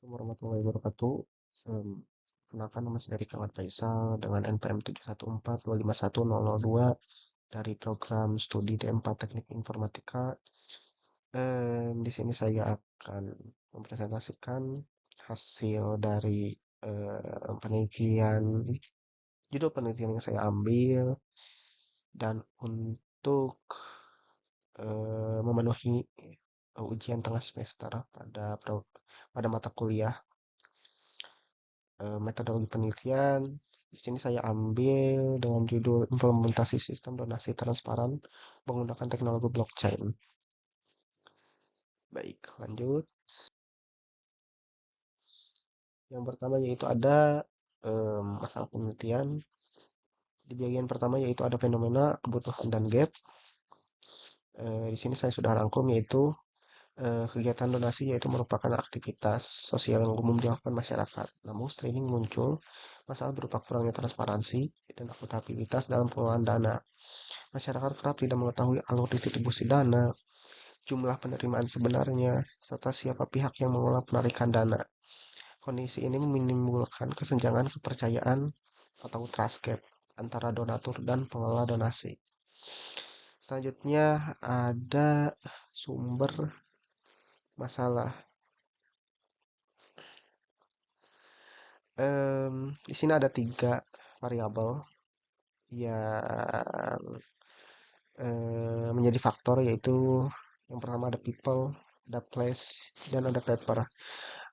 Warahmatullahi wabarakatuh. Kenalkan nama saya Rikawan Faisal dengan NPM 714251002 dari program studi D4 Teknik Informatika. Di sini saya akan mempresentasikan hasil dari penelitian, judul penelitian yang saya ambil, dan untuk memenuhi ujian tengah semester pada mata kuliah metodologi penelitian. Di sini saya ambil dengan judul implementasi sistem donasi transparan menggunakan teknologi blockchain. Baik, lanjut. Yang pertama yaitu ada masalah penelitian. Di bagian pertama yaitu ada fenomena, kebutuhan, dan gap. Di sini saya sudah rangkum yaitu kegiatan donasi yaitu merupakan aktivitas sosial yang umum dilakukan masyarakat. Namun sering muncul masalah berupa kurangnya transparansi dan akuntabilitas dalam pengelolaan dana. Masyarakat kerap tidak mengetahui alur distribusi dana, jumlah penerimaan sebenarnya, serta siapa pihak yang mengelola penarikan dana. Kondisi ini menimbulkan kesenjangan kepercayaan atau trust gap antara donatur dan pengelola donasi. Selanjutnya ada sumber masalah. Di sini ada 3 variabel yang menjadi faktor, yaitu yang pertama ada people, ada place, dan ada paper.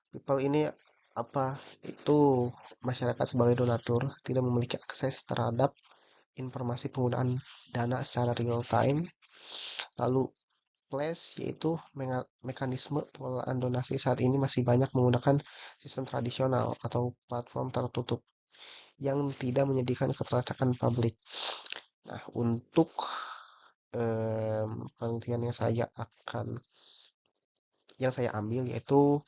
People ini apa? Itu masyarakat sebagai donatur tidak memiliki akses terhadap informasi penggunaan dana secara real time. Lalu place yaitu mekanisme pengelolaan donasi saat ini masih banyak menggunakan sistem tradisional atau platform tertutup yang tidak menyediakan keterlibatan publik. Nah, untuk penelitian yang saya ambil yaitu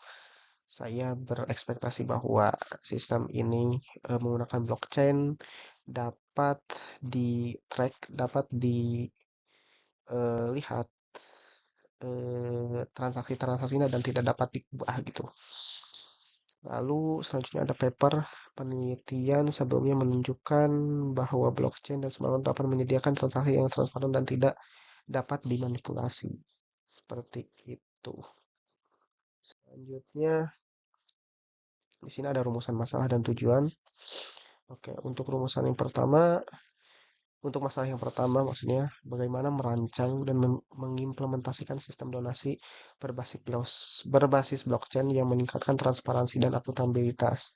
saya berekspektasi bahwa sistem ini menggunakan blockchain dapat di-track, dapat dilihat transaksi-transaksinya dan tidak dapat diubah gitu. Lalu selanjutnya ada paper penelitian sebelumnya menunjukkan bahwa blockchain dan smart contract dapat menyediakan transaksi yang transparan dan tidak dapat dimanipulasi. Seperti itu. Selanjutnya di sini ada rumusan masalah dan tujuan. Oke, untuk masalah yang pertama maksudnya bagaimana merancang dan mengimplementasikan sistem donasi berbasis blockchain yang meningkatkan transparansi dan akuntabilitas.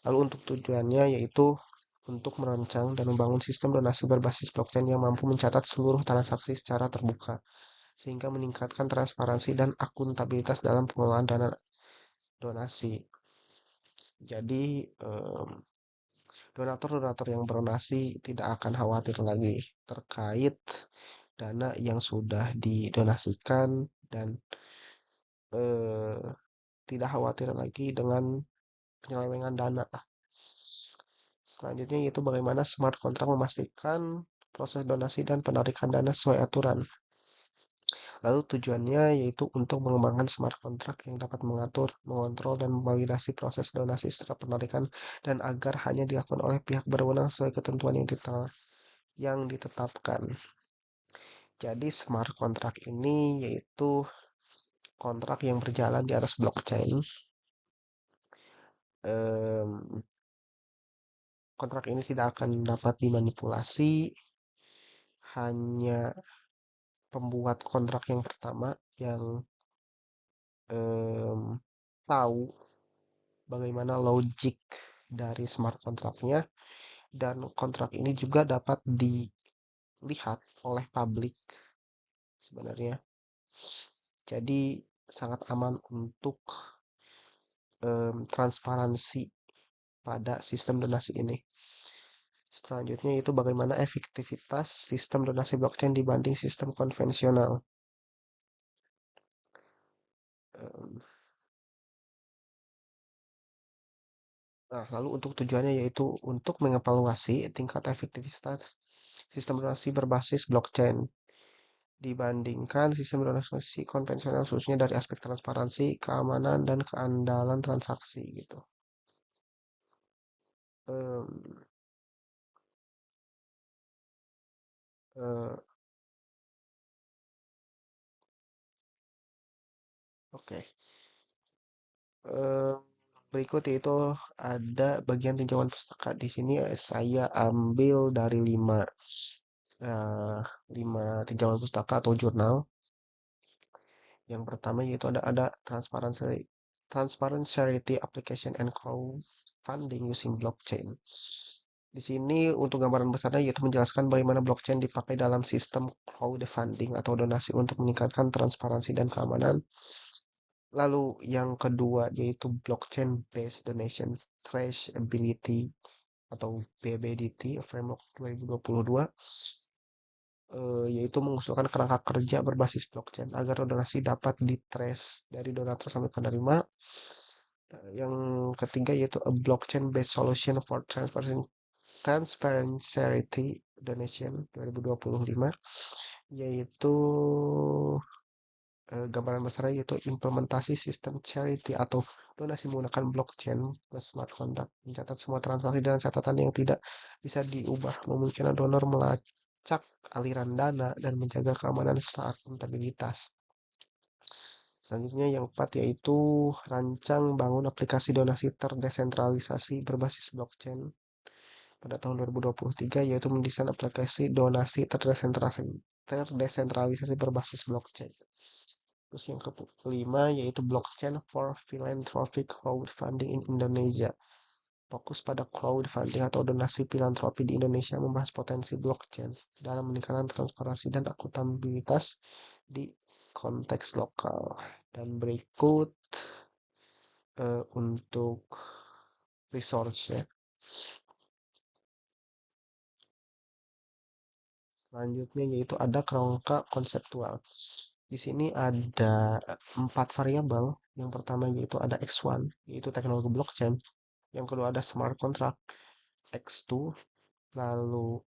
Lalu untuk tujuannya yaitu untuk merancang dan membangun sistem donasi berbasis blockchain yang mampu mencatat seluruh transaksi secara terbuka, sehingga meningkatkan transparansi dan akuntabilitas dalam pengelolaan dana donasi. Jadi, donatur-donatur yang berdonasi tidak akan khawatir lagi terkait dana yang sudah didonasikan dan tidak khawatir lagi dengan penyelewengan dana. Selanjutnya yaitu bagaimana smart contract memastikan proses donasi dan penarikan dana sesuai aturan. Lalu tujuannya yaitu untuk mengembangkan smart contract yang dapat mengatur, mengontrol, dan mevalidasi proses donasi setelah penarikan dan agar hanya dilakukan oleh pihak berwenang sesuai ketentuan yang ditetapkan. Jadi smart contract ini yaitu kontrak yang berjalan di atas blockchain. Kontrak ini tidak akan dapat dimanipulasi, hanya pembuat kontrak yang pertama yang tahu bagaimana logik dari smart kontraknya, dan kontrak ini juga dapat dilihat oleh publik sebenarnya. Jadi sangat aman untuk transparansi pada sistem donasi ini. Selanjutnya itu bagaimana efektivitas sistem donasi blockchain dibanding sistem konvensional. Nah, lalu untuk tujuannya yaitu untuk mengevaluasi tingkat efektivitas sistem donasi berbasis blockchain dibandingkan sistem donasi konvensional khususnya dari aspek transparansi, keamanan, dan keandalan transaksi gitu. Em, eh, Oke. Eh, Berikut itu ada bagian tinjauan pustaka. Di sini saya ambil dari eh, lima tinjauan pustaka atau jurnal. Yang pertama yaitu ada transparency, transparent charity application and crowdfunding using blockchain. Di sini untuk gambaran besarnya yaitu menjelaskan bagaimana blockchain dipakai dalam sistem crowdfunding atau donasi untuk meningkatkan transparansi dan keamanan. Lalu yang kedua yaitu blockchain based donation traceability atau BBDT framework 2022, yaitu mengusulkan kerangka kerja berbasis blockchain agar donasi dapat ditrace dari donatur sampai penerima. Yang ketiga yaitu a blockchain based solution for transparent charity donation 2025, yaitu gambaran besar yaitu implementasi sistem charity atau donasi menggunakan blockchain plus smart contract, mencatat semua transaksi dan catatan yang tidak bisa diubah, memungkinkan donor melacak aliran dana dan menjaga keamanan serta akuntabilitas. Selanjutnya yang keempat yaitu rancang bangun aplikasi donasi terdesentralisasi berbasis blockchain pada tahun 2023, yaitu mendesain aplikasi donasi terdesentralisasi berbasis blockchain. Terus yang kelima yaitu blockchain for philanthropic crowdfunding in Indonesia. Fokus pada crowdfunding atau donasi filantropi di Indonesia, membahas potensi blockchain dalam meningkatkan transparansi dan akuntabilitas di konteks lokal. Dan berikut untuk resource ya. Selanjutnya yaitu ada kerangka konseptual. Di sini ada 4 variabel. Yang pertama yaitu ada X1, yaitu teknologi blockchain. Yang kedua ada smart contract, X2. Lalu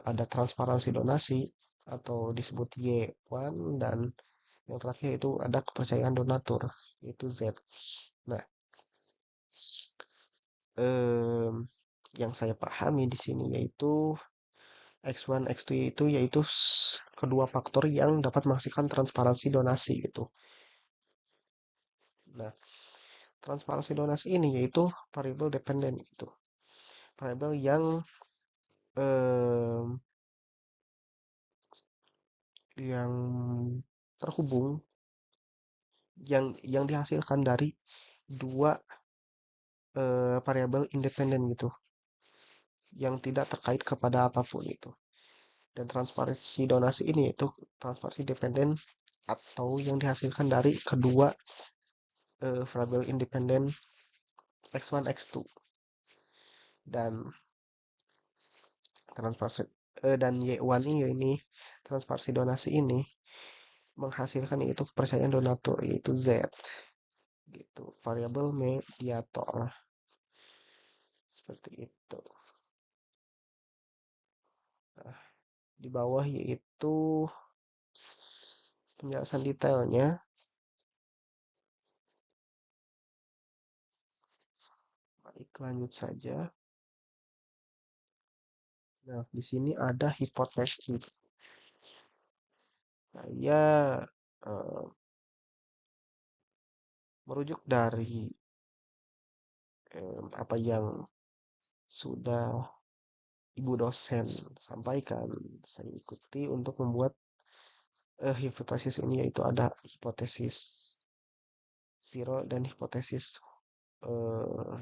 ada transparansi donasi atau disebut Y1, dan yang terakhir itu ada kepercayaan donatur, yaitu Z. Nah, yang saya pahami di sini yaitu X1, X2 itu yaitu kedua faktor yang dapat menghasilkan transparansi donasi gitu. Nah, transparansi donasi ini yaitu variable dependent gitu. Variabel eh, yang terhubung yang dihasilkan dari dua variabel independen gitu, yang tidak terkait kepada apapun itu. Dan transparansi donasi ini itu transparansi dependen atau yang dihasilkan dari kedua variabel independen X1, X2. Dan transparansi dan Y1 ini transparansi donasi ini menghasilkan yaitu kepercayaan donatur, yaitu Z gitu, variabel mediator seperti itu. Nah, di bawah yaitu penjelasan detailnya. Baik, lanjut saja. Nah, di sini ada hipotesis. Saya eh, merujuk dari apa yang sudah Ibu dosen sampaikan, saya ikuti untuk membuat hipotesis ini, yaitu ada hipotesis zero dan hipotesis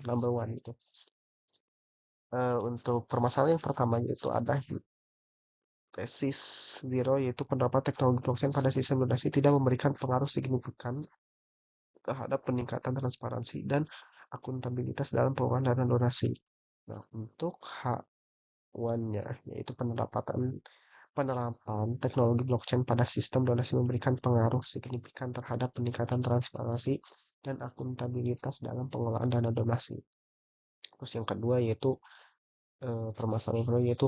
number one itu. Untuk permasalahan yang pertama yaitu ada hipotesis zero, yaitu pendapat teknologi blockchain pada sistem donasi tidak memberikan pengaruh signifikan terhadap peningkatan transparansi dan akuntabilitas dalam pengelolaan dana donasi. Nah, untuk H1-nya yaitu penerapan teknologi blockchain pada sistem donasi memberikan pengaruh signifikan terhadap peningkatan transparansi dan akuntabilitas dalam pengelolaan dana donasi. Terus yang kedua yaitu permasalahan yang kedua yaitu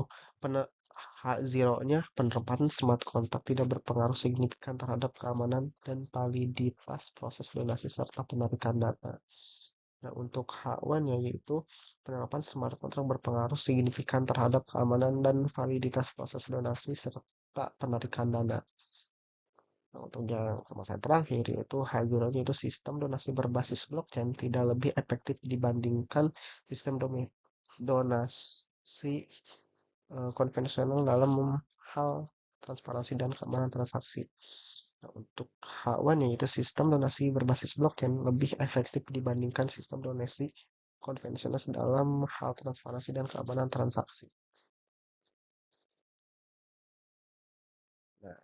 H0-nya penerapan smart contract tidak berpengaruh signifikan terhadap keamanan dan validitas proses donasi serta penarikan dana. Nah, untuk H1 yaitu penerapan smart contract berpengaruh signifikan terhadap keamanan dan validitas proses donasi serta penarikan dana. Nah, untuk yang kemasan terakhir yaitu H0 yaitu sistem donasi berbasis blockchain tidak lebih efektif dibandingkan sistem donasi konvensional dalam hal transparansi dan keamanan transaksi. Nah, untuk H1 yaitu sistem donasi berbasis blockchain lebih efektif dibandingkan sistem donasi konvensional dalam hal transparansi dan keamanan transaksi. Nah,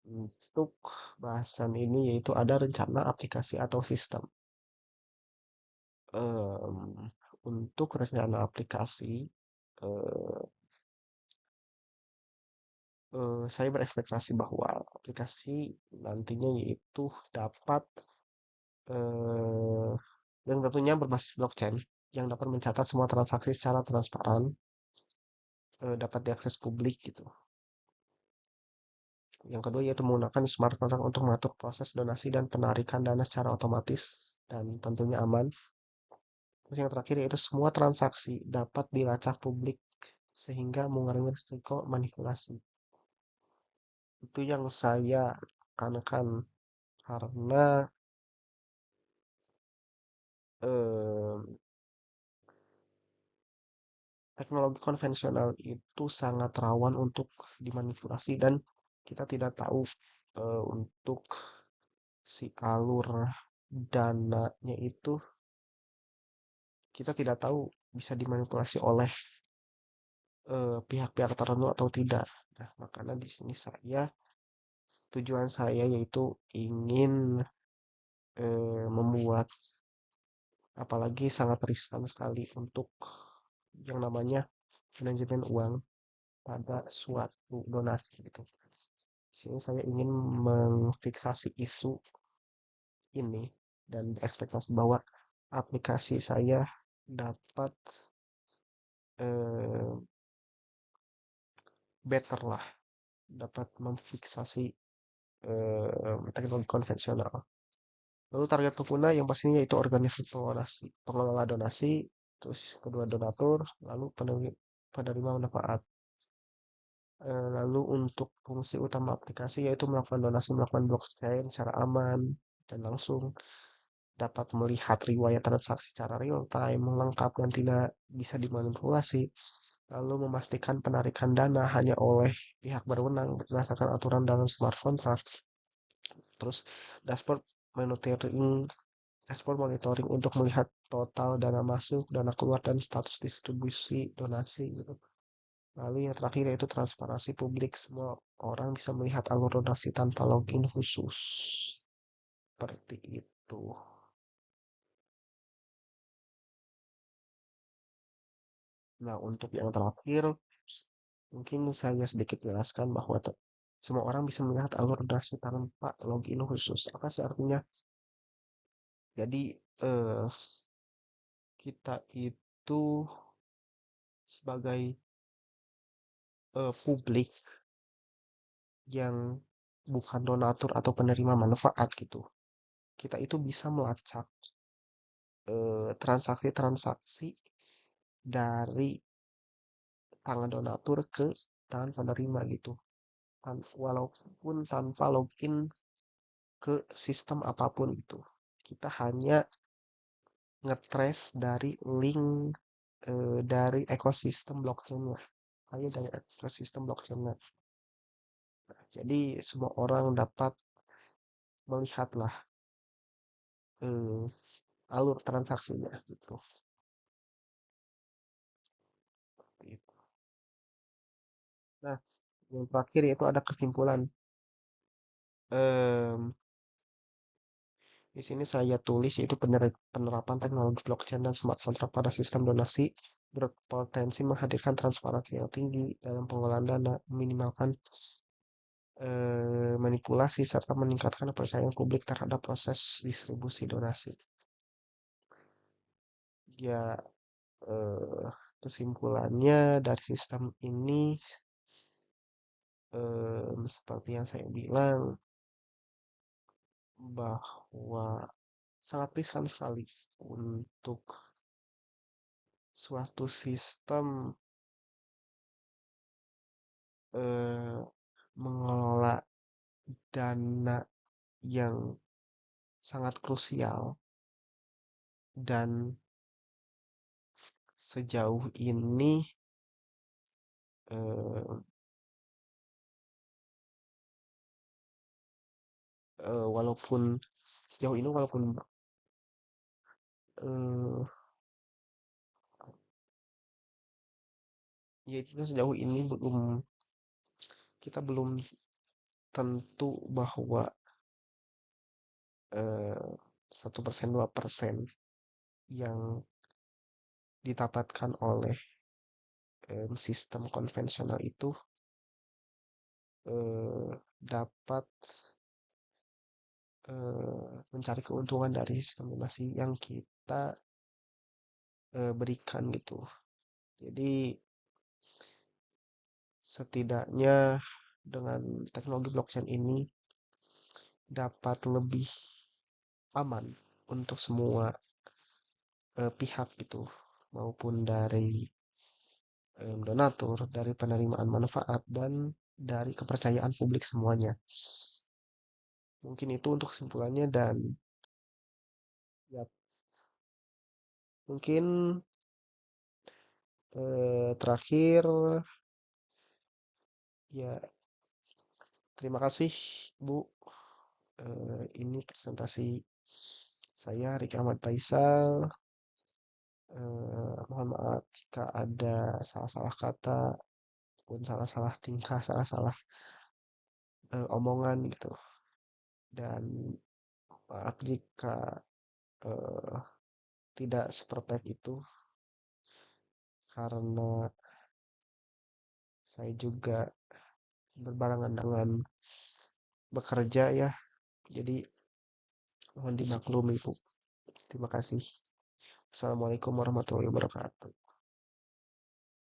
untuk bahasan ini yaitu ada rencana aplikasi atau sistem. Untuk rencana aplikasi, eh, saya berekspektasi bahwa aplikasi nantinya yaitu dapat eh, yang tentunya berbasis blockchain yang dapat mencatat semua transaksi secara transparan, dapat diakses publik gitu. Yang kedua yaitu menggunakan smart contract untuk mengatur proses donasi dan penarikan dana secara otomatis dan tentunya aman. Terus yang terakhir yaitu semua transaksi dapat dilacak publik sehingga mengurangi risiko manipulasi. Itu yang saya tekankan karena eh, teknologi konvensional itu sangat rawan untuk dimanipulasi dan kita tidak tahu untuk si alur dananya itu kita tidak tahu bisa dimanipulasi oleh pihak-pihak tertentu atau tidak. Nah, makanya di sini tujuan saya yaitu ingin membuat apalagi sangat riskan sekali untuk yang namanya manajemen uang pada suatu donasi gitu. Di sini saya ingin memfiksasi isu ini dan berekspektasi bahwa aplikasi saya dapat eh, better lah, dapat memfiksasi teknologi konvensional. Lalu target pengguna yang pastinya itu organisasi pengelola donasi, terus kedua donatur, lalu penerima manfaat. Lalu untuk fungsi utama aplikasi yaitu melakukan donasi melakukan blockchain secara aman dan langsung dapat melihat riwayat transaksi secara real time, lengkap dan tidak bisa dimanipulasi, lalu memastikan penarikan dana hanya oleh pihak berwenang berdasarkan aturan dalam smart contract. Terus dashboard monitoring monitoring untuk melihat total dana masuk, dana keluar, dan status distribusi donasi gitu. Lalu yang terakhir yaitu transparansi publik. Semua orang bisa melihat alur donasi tanpa login khusus. Seperti itu. Nah, untuk yang terakhir, mungkin saya sedikit jelaskan bahwa semua orang bisa melihat alur donasi tanpa login khusus. Apa sih artinya? Jadi, eh, kita itu sebagai publik yang bukan donatur atau penerima manfaat gitu. Kita itu bisa melacak transaksi-transaksi dari tangan donatur ke tangan penerima gitu. Walaupun tanpa login ke sistem apapun itu. Kita hanya ngetrace dari link dari ekosistem blockchain-nya. Hanya dari ekosistem blockchain-nya. Nah, jadi semua orang dapat melihatlah eh, alur transaksinya gitu. Gitu. Nah, yang terakhir yaitu ada kesimpulan. Em, di sini saya tulis yaitu penerapan teknologi blockchain dan smart contract pada sistem donasi berpotensi menghadirkan transparansi yang tinggi dalam pengelolaan dana, meminimalkan manipulasi serta meningkatkan kepercayaan publik terhadap proses distribusi donasi. Ya, Eh, Kesimpulannya dari sistem ini, seperti yang saya bilang, bahwa sangat riskan sekali untuk suatu sistem eh, mengelola dana yang sangat krusial, dan sejauh ini eh, walaupun sejauh ini walaupun eh, ya itu sejauh ini kita belum tentu bahwa 1% 2% yang didapatkan oleh sistem konvensional itu dapat mencari keuntungan dari sistem donasi yang kita berikan gitu. Jadi setidaknya dengan teknologi blockchain ini dapat lebih aman untuk semua pihak gitu, maupun dari donatur, dari penerimaan manfaat, dan dari kepercayaan publik semuanya. Mungkin itu untuk kesimpulannya, dan ya mungkin terakhir ya, terima kasih Bu. Ini presentasi saya, Riki Ahmad Faisal. Mohon maaf jika ada salah-salah kata, pun salah-salah tingkah, salah-salah omongan gitu. Dan maaf jika eh, tidak seperfect itu, karena saya juga berbarengan dengan bekerja ya. Jadi mohon dimaklumi Bu. Terima kasih. Assalamualaikum warahmatullahi wabarakatuh.